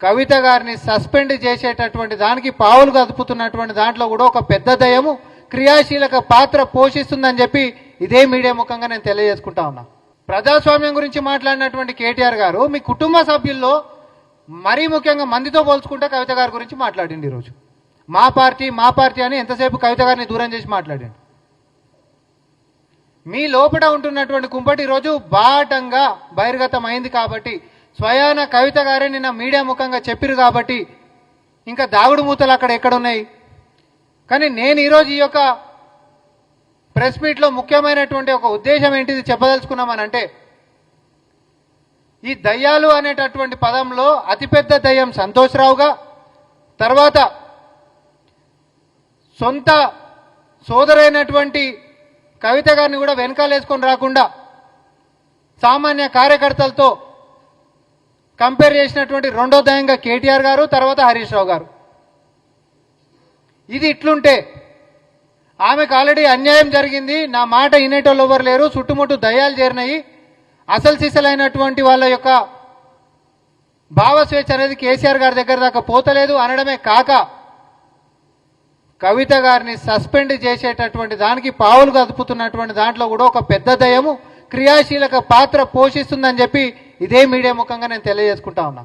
కవిత గారిని సస్పెండ్ చేసేటటువంటి దానికి పావులు కదుపుతున్నటువంటి దాంట్లో కూడా ఒక పెద్ద దయము క్రియాశీలక పాత్ర పోషిస్తుందని చెప్పి ఇదే మీడియా ముఖంగా నేను తెలియజేసుకుంటా ఉన్నా. ప్రజాస్వామ్యం గురించి మాట్లాడినటువంటి కేటీఆర్ గారు మీ కుటుంబ సభ్యుల్లో మరీ ముఖ్యంగా మందితో పోల్చుకుంటే కవిత గారి గురించి మాట్లాడింది. ఈరోజు మా పార్టీ అని ఎంతసేపు కవిత గారిని దూరం చేసి మాట్లాడండి. మీ లోపల ఉంటున్నటువంటి కుంపటి ఈరోజు బాటంగా బహిర్గతం అయింది కాబట్టి, స్వయాన కవిత గారే నిన్న మీడియా ముఖంగా చెప్పిరు కాబట్టి ఇంకా దాగుడు మూతలు అక్కడ ఎక్కడున్నాయి. కానీ నేను ఈరోజు ఈ యొక్క ప్రెస్ మీట్లో ముఖ్యమైనటువంటి ఒక ఉద్దేశం ఏంటిది చెప్పదలుచుకున్నామనంటే, ఈ దయ్యాలు అనేటటువంటి పదంలో అతిపెద్ద దయ్యం సంతోష్రావుగా, తర్వాత సొంత సోదరైనటువంటి కవిత గారిని కూడా వెనకాలేసుకొని రాకుండా సామాన్య కార్యకర్తలతో కంపేర్ చేసినటువంటి రెండో దయంగా కేటీఆర్ గారు, తర్వాత హరీష్ రావు గారు. ఇది ఇట్లుంటే ఆమెకు ఆల్రెడీ అన్యాయం జరిగింది, నా మాట వినేటోళ్ళు ఎవరు లేరు, చుట్టుముట్టు దయ్యాలు చేరినాయి, అసలు సిసలైనటువంటి వాళ్ళ యొక్క భావస్వేచ్ఛ అనేది కేసీఆర్ గారి దగ్గర దాకా పోతలేదు అనడమే కాక, కవిత గారిని సస్పెండ్ చేసేటటువంటి దానికి పావులు కదుపుతున్నటువంటి దాంట్లో కూడా ఒక పెద్ద దయము క్రియాశీలక పాత్ర పోషిస్తుందని చెప్పి ఇదే మీడియా ముఖంగా నేను తెలియజేసుకుంటా ఉన్నా.